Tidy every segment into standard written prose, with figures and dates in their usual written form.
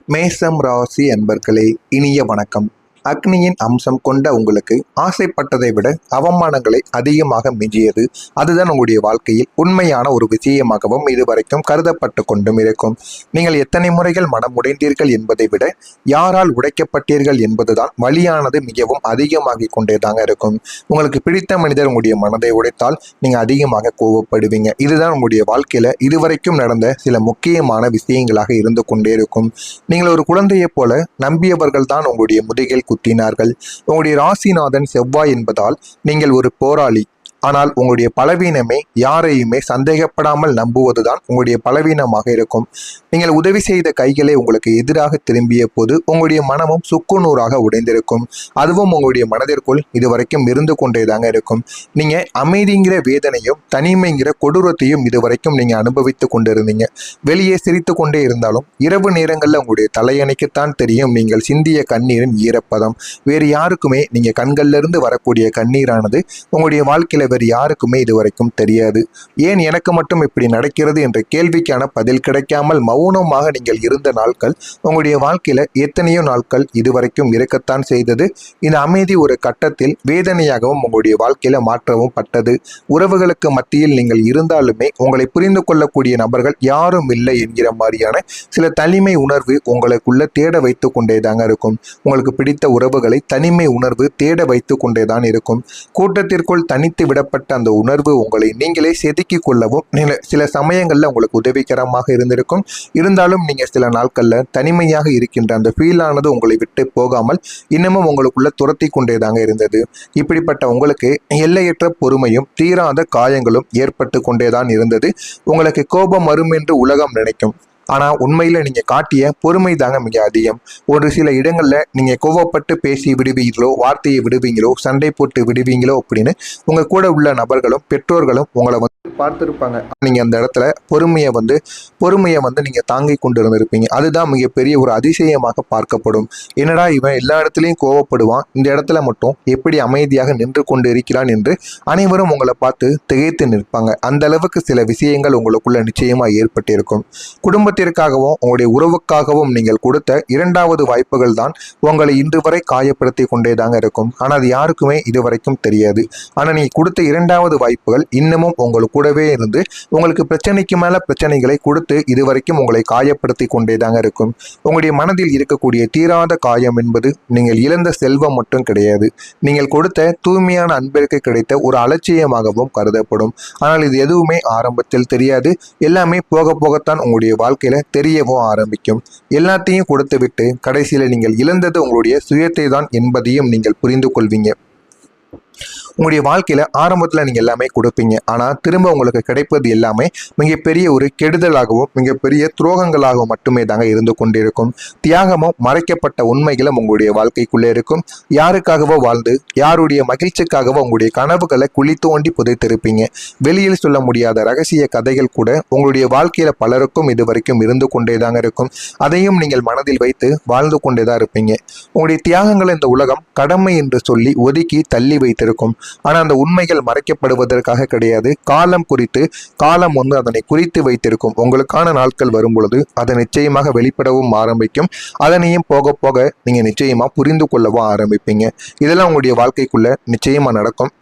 மேசம் ராசி அன்பர்களே, இனிய வணக்கம். அக்னியின் அம்சம் கொண்ட உங்களுக்கு ஆசைப்பட்டதை விட அவமானங்களை அதிகமாக மிஞ்சியது. அதுதான் உங்களுடைய வாழ்க்கையில் உண்மையான ஒரு விஷயமாகவும் இதுவரைக்கும் கருதப்பட்டு கொண்டும் இருக்கும். நீங்கள் எத்தனை முறைகள் மனம் உடைந்தீர்கள் என்பதை விட யாரால் உடைக்கப்பட்டீர்கள் என்பதுதான் வலியானது மிகவும் அதிகமாகி கொண்டேதாங்க இருக்கும். உங்களுக்கு பிடித்த மனிதர் உங்களுடைய மனதை உடைத்தால் நீங்க அதிகமாக கோவப்படுவீங்க. இதுதான் உங்களுடைய வாழ்க்கையில இதுவரைக்கும் நடந்த சில முக்கியமான விஷயங்களாக இருந்து கொண்டே இருக்கும். நீங்கள் ஒரு குழந்தையை போல நம்பியவர்கள் தான் உங்களுடைய முதுகில் குத்தினார்கள். உங்களுடைய ராசிநாதன் செவ்வாய் என்பதால் நீங்கள் ஒரு போராளி. ஆனால் உங்களுடைய பலவீனமே யாரையுமே சந்தேகப்படாமல் நம்புவதுதான் உங்களுடைய பலவீனமாக இருக்கும். நீங்கள் உதவி செய்த கைகளை உங்களுக்கு எதிராக திரும்பிய போது உங்களுடைய மனமும் சுக்குநூறாக உடைந்திருக்கும். அதுவும் உங்களுடைய மனதிற்குள் இதுவரைக்கும் இருந்து கொண்டேதாங்க இருக்கும். நீங்க அமைதிங்கிற வேதனையும் தனிமைங்கிற கொடூரத்தையும் இதுவரைக்கும் நீங்க அனுபவித்து கொண்டிருந்தீங்க. வெளியே சிரித்து கொண்டே இருந்தாலும் இரவு நேரங்களில் உங்களுடைய தலையணைக்குத்தான் தெரியும் நீங்கள் சிந்திய கண்ணீரின் ஈரப்பதம். வேறு யாருக்குமே நீங்க கண்கள்ல இருந்து வரக்கூடிய கண்ணீரானது உங்களுடைய வாழ்க்கையில வேறு யாருக்குமே இதுவரைக்கும் தெரியாது. ஏன் எனக்கு மட்டும் இப்படி நடக்கிறது என்ற கேள்விக்கான பதில் கிடைக்காமல் மௌனமாக நீங்கள் இருந்த நாட்கள் உங்களுடைய வாழ்க்கையில எத்தனையோ நாட்கள் இதுவரைக்கும் இருக்கத்தான் செய்தது. இந்த அமைதி ஒரு கட்டத்தில் வேதனையாகவும் உங்களுடைய வாழ்க்கையில மாற்றவும் பட்டது. உறவுகளுக்கு மத்தியில் நீங்கள் இருந்தாலுமே உங்களை புரிந்து கொள்ளக்கூடிய நபர்கள் யாரும் இல்லை என்கிற மாதிரியான சில தனிமை உணர்வு உங்களுக்குள்ள தேட வைத்து கொண்டேதாங்க இருக்கும். உங்களுக்கு பிடித்த உறவுகளை தனிமை உணர்வு தேட வைத்து கொண்டேதான் இருக்கும். கூட்டத்திற்குள் தனித்து விடப்பட்ட அந்த உணர்வு உங்களை நீங்களே செதுக்கி கொள்ளவும் சில சமயங்கள்ல உங்களுக்கு உதவிகரமாக இருந்திருக்கும். இருந்தாலும் நீங்க சில நாட்கள்ல தனிமையாக இருக்கின்ற அந்த ஃபீல் ஆனது உங்களை விட்டு போகாமல் இன்னமும் உங்களுக்குள்ள துரத்தி கொண்டேதாங்க இருந்தது. இப்படிப்பட்ட உங்களுக்கு எல்லையற்ற பொறுமையும் தீராத காயங்களும் ஏற்பட்டு கொண்டேதான் இருந்தது. உங்களுக்கு கோபம் வரும் என்று உலகம் நினைக்கும். ஆனால் உண்மையில் நீங்கள் காட்டிய பொறுமை தாங்க மிக அதிகம். ஒரு சில இடங்களில் நீங்கள் கோவப்பட்டு பேசி விடுவீங்களோ, வார்த்தையை விடுவீங்களோ, சண்டை போட்டு விடுவீங்களோ அப்படின்னு உங்கள் கூட உள்ள நபர்களும் பெற்றோர்களும் உங்களை பார்த்துருப்பாங்க. நீங்கள் அந்த இடத்துல பொறுமையை வந்து நீங்கள் தாங்கி கொண்டு இருந்திருப்பீங்க. அதுதான் மிகப்பெரிய ஒரு அதிசயமாக பார்க்கப்படும். என்னடா இவன் எல்லா இடத்துலையும் கோவப்படுவான், இந்த இடத்துல மட்டும் எப்படி அமைதியாக நின்று கொண்டு இருக்கிறான் என்று அனைவரும் உங்களை பார்த்து திகைத்து நிற்பாங்க. அந்த அளவுக்கு சில விஷயங்கள் உங்களுக்குள்ள நிச்சயமாக ஏற்பட்டிருக்கும். குடும்பத்திற்காகவும் உங்களுடைய உறவுக்காகவும் நீங்கள் கொடுத்த இரண்டாவது வாய்ப்புகள் தான் உங்களை இன்று வரை காயப்படுத்தி கொண்டேதாங்க இருக்கும். ஆனால் அது யாருக்குமே இதுவரைக்கும் தெரியாது. ஆனால் நீ கொடுத்த இரண்டாவது வாய்ப்புகள் இன்னமும் உங்களுக்கு கூடவே இருந்து உங்களுக்கு பிரச்சனைக்கு மேல பிரச்சனைகளை கொடுத்து இதுவரைக்கும் உங்களை காயப்படுத்தி கொண்டேதாங்க இருக்கும். உங்களுடைய மனதில் இருக்கக்கூடிய தீராத காயம் என்பது நீங்கள் இழந்த செல்வம் மட்டும் கிடையாது. நீங்கள் கொடுத்த தூய்மையான அன்பிற்கு கிடைத்த ஒரு அலட்சியமாகவும் கருதப்படும். ஆனால் இது எதுவுமே ஆரம்பத்தில் தெரியாது. எல்லாமே போக போகத்தான் உங்களுடைய வாழ்க்கையில தெரியவும் ஆரம்பிக்கும். எல்லாத்தையும் கொடுத்து விட்டு கடைசியில நீங்கள் இழந்தது உங்களுடைய சுயத்தை தான் என்பதையும் நீங்கள் புரிந்து கொள்வீங்க. உங்களுடைய வாழ்க்கையில ஆரம்பத்துல நீங்க எல்லாமே கொடுப்பீங்க. ஆனா திரும்ப உங்களுக்கு கிடைப்பது எல்லாமே மிகப்பெரிய ஒரு கெடுதலாகவும் மிகப்பெரிய துரோகங்களாகவும் மட்டுமே தாங்க இருந்து கொண்டிருக்கும். தியாகமும் மறைக்கப்பட்ட உண்மைகளும் உங்களுடைய வாழ்க்கைக்குள்ளே இருக்கும். யாருக்காகவோ வாழ்ந்து யாருடைய மகிழ்ச்சிக்காகவோ உங்களுடைய கனவுகளை குழி தோண்டி புதைத்திருப்பீங்க. வெளியில் சொல்ல முடியாத ரகசிய கதைகள் கூட உங்களுடைய வாழ்க்கையில பலருக்கும் இதுவரைக்கும் இருந்து கொண்டேதாங்க இருக்கும். அதையும் நீங்கள் மனதில் வைத்து வாழ்ந்து கொண்டேதான் இருப்பீங்க. உங்களுடைய தியாகங்களை இந்த உலகம் கடமை என்று சொல்லி ஒதுக்கி தள்ளி வைத்திருக்கும். ஆனால் அந்த உண்மைகள் மறைக்கப்படுவதற்காக கிடையாது. காலம் அதனை குறித்து வைத்திருக்கும். உங்களுக்கான நாட்கள் வரும் பொழுது அதை நிச்சயமாக வெளிப்படவும் ஆரம்பிக்கும். அதனையும் போக போக நீங்க நிச்சயமா புரிந்து கொள்ளவும் ஆரம்பிப்பீங்க. இதெல்லாம் உங்களுடைய வாழ்க்கைக்குள்ள நிச்சயமா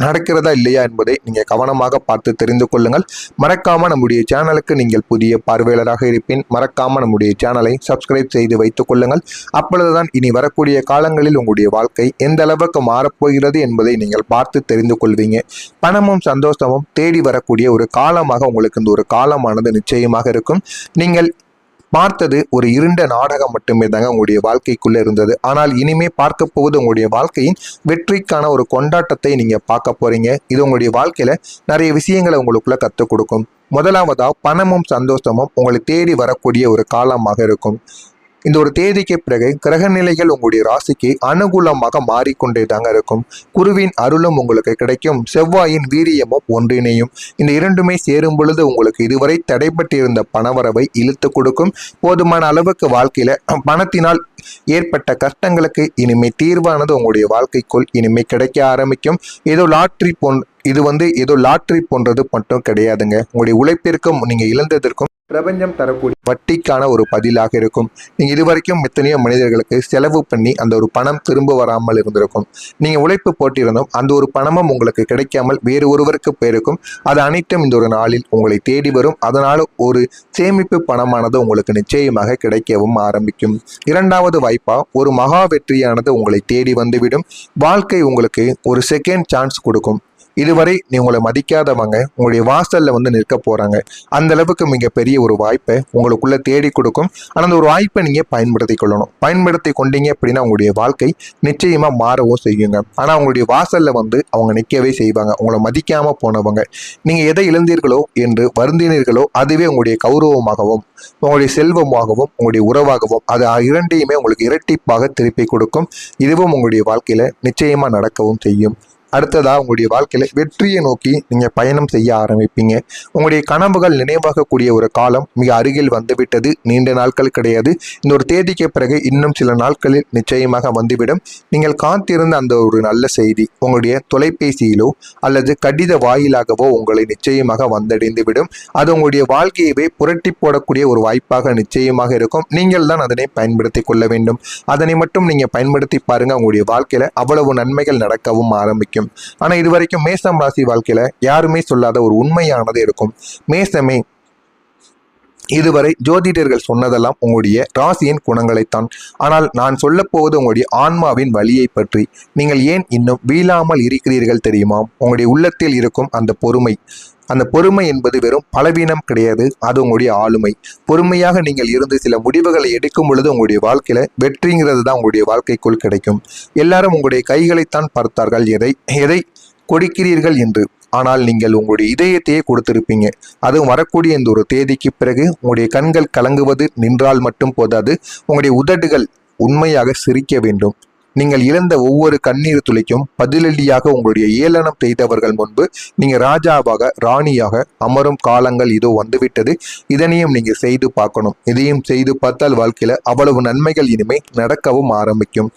நடக்கிறதா இல்லையா என்பதை நீங்க கவனமாக பார்த்து தெரிந்து கொள்ளுங்கள். மறக்காம நம்முடைய சேனலுக்கு நீங்கள் புதிய பார்வையாளராக இருப்பின் மறக்காம நம்முடைய சேனலை சப்ஸ்கிரைப் செய்து வைத்துக் கொள்ளுங்கள். அப்பொழுதுதான் இனி வரக்கூடிய காலங்களில் உங்களுடைய வாழ்க்கை எந்த அளவுக்கு மாறப்போகிறது என்பதை நீங்கள் பார்த்து தெரிந்து கொள்வீங்க. பணமும் சந்தோஷமும் தேடி வரக்கூடிய ஒரு காலமாக உங்களுக்கு இந்த ஒரு காலமானது நிச்சயமாக இருக்கும். நீங்கள் பார்த்தது ஒரு இருண்ட நாடகம் மட்டுமே தாங்க உங்களுடைய வாழ்க்கைக்குள்ள இருந்தது. ஆனால் இனிமே பார்க்க போவது உங்களுடைய வாழ்க்கையின் வெற்றிக்கான ஒரு கொண்டாட்டத்தை நீங்க பார்க்க போறீங்க. இது உங்களுடைய வாழ்க்கையில நிறைய விஷயங்களை உங்களுக்குள்ள கற்றுக் கொடுக்கும். முதலாவதா பணமும் சந்தோஷமும் உங்களை தேடி வரக்கூடிய ஒரு காலமாக இருக்கும். இந்த ஒரு தேதிக்கு பிறகு கிரக நிலைகள் உங்களுடைய ராசிக்கு அனுகூலமாக மாறிக்கொண்டே தாங்க இருக்கும். குருவின் அருளும் உங்களுக்கு கிடைக்கும். செவ்வாயின் வீரியமும் ஒன்றிணையும். இந்த இரண்டுமே சேரும் பொழுது உங்களுக்கு இதுவரை தடைபட்டிருந்த பணவரவை இழுத்து கொடுக்கும். போதுமான அளவுக்கு வாழ்க்கையில பணத்தினால் ஏற்பட்ட கஷ்டங்களுக்கு இனிமே தீர்வானது உங்களுடைய வாழ்க்கைக்குள் இனிமே கிடைக்க ஆரம்பிக்கும். ஏதோ இது ஏதோ லாட்டரி போன்றது மட்டும் கிடையாதுங்க. உங்களுடைய உழைப்பிற்கும் நீங்க இழந்ததற்கும் பிரபஞ்சம் தரக்கூடிய வட்டிக்கான ஒரு பதிலாக இருக்கும். நீங்க இதுவரைக்கும் எத்தனையோ மனிதர்களுக்கு செலவு பண்ணி அந்த ஒரு பணம் திரும்ப வராமல் இருந்திருக்கும். நீங்க உழைப்பு போட்டிருந்தும் அந்த ஒரு பணமும் உங்களுக்கு கிடைக்காமல் வேறு ஒருவருக்கு போயிருக்கும். அது அனைத்தும் இந்த ஒரு நாளில் உங்களை தேடி வரும். அதனால ஒரு சேமிப்பு பணமானது உங்களுக்கு நிச்சயமாக கிடைக்கவும் ஆரம்பிக்கும். இரண்டாவது வாய்ப்பா ஒரு மகா வெற்றியானது உங்களை தேடி வந்துவிடும். வாழ்க்கை உங்களுக்கு ஒரு செகண்ட் சான்ஸ் கொடுக்கும். இதுவரை நீ உங்களை மதிக்காதவங்க உங்களுடைய வாசல்ல நிற்க போறாங்க. அந்த அளவுக்கு மிகப்பெரிய ஒரு வாய்ப்பை உங்களுக்குள்ள தேடி கொடுக்கும். ஆனால் அந்த ஒரு வாய்ப்பை நீங்க பயன்படுத்தி கொள்ளணும். பயன்படுத்தி கொண்டீங்க அப்படின்னா உங்களுடைய வாழ்க்கை நிச்சயமா மாறவும் செய்யுங்க. ஆனா உங்களுடைய வாசல்ல அவங்க நிற்கவே செய்வாங்க. உங்களை மதிக்காம போனவங்க. நீங்க எதை இழந்தீர்களோ என்று வருந்தினீர்களோ அதுவே உங்களுடைய கௌரவமாகவும் உங்களுடைய செல்வமாகவும் உங்களுடைய உறவாகவும் அது இரண்டையுமே உங்களுக்கு இரட்டிப்பாக திருப்பி கொடுக்கும். இதுவும் உங்களுடைய வாழ்க்கையில நிச்சயமா நடக்கவும் செய்யும். அடுத்ததா உங்களுடைய வாழ்க்கையில வெற்றியை நோக்கி நீங்க பயணம் செய்ய ஆரம்பிப்பீங்க. உங்களுடைய கனவுகள் நினைவாகக்கூடிய ஒரு காலம் மிக அருகில் வந்துவிட்டது. நீண்ட நாட்கள் கிடையாது. இந்த ஒரு தேதிக்கு பிறகு இன்னும் சில நாட்களில் நிச்சயமாக வந்துவிடும். நீங்கள் காத்திருந்த அந்த ஒரு நல்ல செய்தி உங்களுடைய தொலைபேசியிலோ அல்லது கடித வாயிலாகவோ உங்களை நிச்சயமாக வந்தடைந்து விடும். அது உங்களுடைய வாழ்க்கையவே புரட்டி போடக்கூடிய ஒரு வாய்ப்பாக நிச்சயமாக இருக்கும். நீங்கள் தான் அதனை பயன்படுத்தி கொள்ள வேண்டும். அதனை மட்டும் நீங்க பயன்படுத்தி பாருங்க. உங்களுடைய வாழ்க்கையில அவ்வளவு நன்மைகள் நடக்கவும் ஆரம்பிக்கும். ஆனா இதுவரைக்கும் மேசம் ராசி வாழ்க்கையில யாருமே சொல்லாத ஒரு உண்மையானது இருக்கும். மேசமே, இதுவரை ஜோதிடர்கள் சொன்னதெல்லாம் உங்களுடைய ராசியின் குணங்களைத்தான். ஆனால் நான் சொல்ல போவது உங்களுடைய ஆன்மாவின் வழியை பற்றி. நீங்கள் ஏன் இன்னும் வீழாமல் இருக்கிறீர்கள் தெரியுமா? உங்களுடைய உள்ளத்தில் இருக்கும் அந்த பொறுமை. அந்த பொறுமை என்பது வெறும் பலவீனம் கிடையாது. அது உங்களுடைய ஆளுமை. பொறுமையாக நீங்கள் இருந்து சில முடிவுகளை எடுக்கும் பொழுது உங்களுடைய வாழ்க்கையில வெற்றிங்கிறது தான் உங்களுடைய வாழ்க்கைக்குள் கிடைக்கும். எல்லாரும் உங்களுடைய கைகளைத்தான் பார்த்தார்கள், எதை எதை கொடுக்கிறீர்கள் என்று. ஆனால் நீங்கள் உங்களுடைய இதயத்தையே கொடுத்திருப்பீங்க. அதுவும் வரக்கூடிய இந்த ஒரு தேதிக்கு பிறகு உங்களுடைய கண்கள் கலங்குவது நின்றால் மட்டும் போதாது. உங்களுடைய உதடுகள் உண்மையாக சிரிக்க வேண்டும். நீங்கள் இழந்த ஒவ்வொரு கண்ணீர் துளிக்கும் பதிலடியாக உங்களுடைய ஏளனம் செய்தவர்கள் முன்பு நீங்க ராஜாவாக ராணியாக அமரும் காலங்கள் இதோ வந்துவிட்டது. இதனையும் நீங்க செய்து பார்க்கணும். இதையும் செய்து பார்த்தால் வாழ்க்கையில அவ்வளவு நன்மைகள் இனிமே நடக்கவும் ஆரம்பிக்கும்.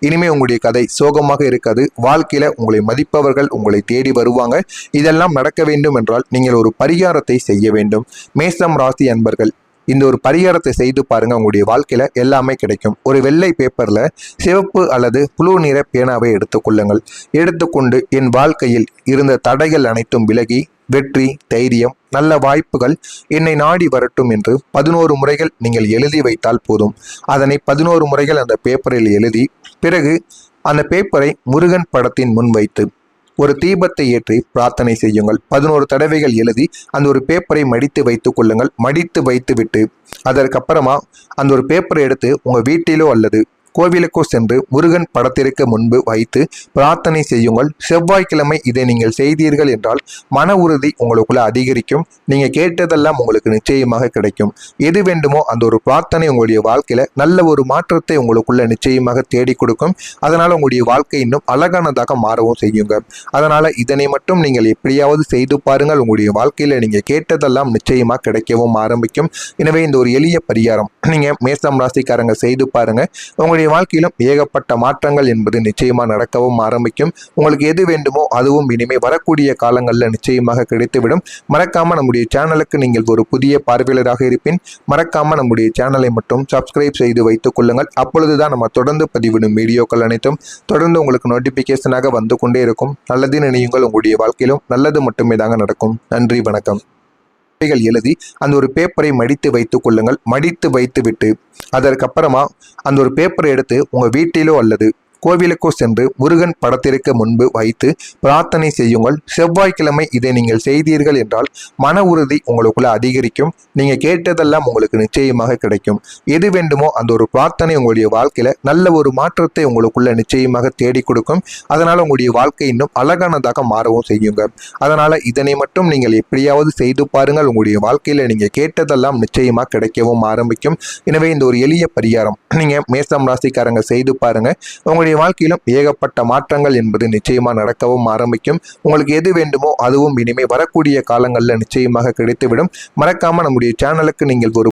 இனிமே உங்களுடைய கதை சோகமாக இருக்காது. வாழ்க்கையில உங்களை மதிப்பவர்கள் உங்களை தேடி வருவாங்க. இதெல்லாம் நடக்க வேண்டும் என்றால் நீங்கள் ஒரு பரிகாரத்தை செய்ய வேண்டும். மேசம் ராசி அன்பர்கள், இந்த ஒரு பரிகாரத்தை செய்து பாருங்க. உங்களுடைய வாழ்க்கையில எல்லாமே கிடைக்கும். ஒரு வெள்ளை பேப்பர்ல சிவப்பு அல்லது ப்ளூ நிற பேனாவை எடுத்துக்கொள்ளுங்கள். எடுத்துக்கொண்டு என் வாழ்க்கையில் இருந்த தடைகள் அனைத்தும் விலகி வெற்றி, தைரியம், நல்ல வாய்ப்புகள் என்னை நாடி வரட்டும் என்று 11 முறைகள் நீங்கள் எழுதி வைத்தால் போதும். அதனை 11 முறைகள் அந்த பேப்பரில் எழுதி பிறகு அந்த பேப்பரை முருகன் படத்தின் முன் வைத்து ஒரு தீபத்தை ஏற்றி பிரார்த்தனை செய்யுங்கள். 11 தடவைகள் எழுதி அந்த ஒரு பேப்பரை மடித்து வைத்துக் கொள்ளுங்கள். மடித்து வைத்து விட்டு அதற்கப்புறமா அந்த ஒரு பேப்பரை எடுத்து உங்க வீட்டிலோ அல்லது கோவிலுக்கோ சென்று முருகன் படத்திற்கு முன்பு வைத்து பிரார்த்தனை செய்யுங்கள். செவ்வாய்க்கிழமை இதை நீங்கள் செய்தீர்கள் என்றால் மன உறுதி உங்களுக்குள்ள அதிகரிக்கும். நீங்க கேட்டதெல்லாம் உங்களுக்கு நிச்சயமாக கிடைக்கும். எது வேண்டுமோ அந்த ஒரு பிரார்த்தனை உங்களுடைய வாழ்க்கையில நல்ல ஒரு மாற்றத்தை உங்களுக்குள்ள நிச்சயமாக தேடி கொடுக்கும். அதனால உங்களுடைய வாழ்க்கை இன்னும் அழகானதாக மாறவும் செய்யுங்க. அதனால இதனை மட்டும் நீங்கள் எப்படியாவது செய்து பாருங்கள். உங்களுடைய வாழ்க்கையில நீங்க கேட்டதெல்லாம் நிச்சயமா கிடைக்கவும் ஆரம்பிக்கும். எனவே இந்த ஒரு எளிய பரிகாரம் நீங்க மேசம் ராசிக்காரங்க செய்து பாருங்க. உங்களுடைய வாழ்க்கையிலும் ஏகப்பட்ட மாற்றங்கள் என்பது நிச்சயமா நடக்கவும் ஆரம்பிக்கும். உங்களுக்கு எது வேண்டுமோ அதுவும் இனிமே வரக்கூடிய காலங்களில் நிச்சயமாக கிடைத்துவிடும். மறக்காம நம்முடைய சேனலுக்கு நீங்கள் ஒரு புதிய பார்வையாளராக இருப்பின் மறக்காம நம்முடைய சேனலை மட்டும் சப்ஸ்கிரைப் செய்து வைத்துக் கொள்ளுங்கள். அப்பொழுதுதான் நம்ம தொடர்ந்து பதிவிடும் வீடியோக்கள் அனைத்தும் தொடர்ந்து உங்களுக்கு நோட்டிபிகேஷனாக வந்து கொண்டே இருக்கும். நல்லது நினையுங்கள். உங்களுடைய வாழ்க்கையிலும் நல்லது மட்டுமே தாங்க நடக்கும். நன்றி, வணக்கம். எழுதி அந்த ஒரு பேப்பரை மடித்து வைத்துக் கொள்ளுங்கள். மடித்து வைத்து விட்டு அதற்கப்புறமா அந்த ஒரு பேப்பரை எடுத்து உங்க வீட்டிலோ அல்லது கோவிலுக்கோ சென்று முருகன் படத்திற்கு முன்பு வைத்து பிரார்த்தனை செய்யுங்கள். செவ்வாய்க்கிழமை இதை நீங்கள் செய்தீர்கள் என்றால் மன உறுதி உங்களுக்குள்ள அதிகரிக்கும். நீங்க கேட்டதெல்லாம் உங்களுக்கு நிச்சயமாக கிடைக்கும். எது வேண்டுமோ அந்த ஒரு பிரார்த்தனை உங்களுடைய வாழ்க்கையில நல்ல ஒரு மாற்றத்தை உங்களுக்குள்ள நிச்சயமாக தேடி கொடுக்கும். அதனால உங்களுடைய வாழ்க்கை இன்னும் அழகானதாக மாறவும் செய்யுங்க. அதனால இதனை மட்டும் நீங்கள் எப்படியாவது செய்து பாருங்கள். உங்களுடைய வாழ்க்கையில நீங்க கேட்டதெல்லாம் நிச்சயமா கிடைக்கவும் ஆரம்பிக்கும். எனவே இந்த ஒரு எளிய பரிகாரம் நீங்க மேசம் ராசிக்காரங்க செய்து பாருங்க. உங்களுடைய வாழ்க்கையிலும் ஏகப்பட்ட மாற்றங்கள் என்பது நிச்சயமா நடக்கவும் ஆரம்பிக்கும். உங்களுக்கு எது வேண்டுமோ அதுவும் இனிமே வரக்கூடிய காலங்களில் நிச்சயமாக கிடைத்துவிடும். மறக்காம நம்முடைய சேனலுக்கு நீங்கள் ஒரு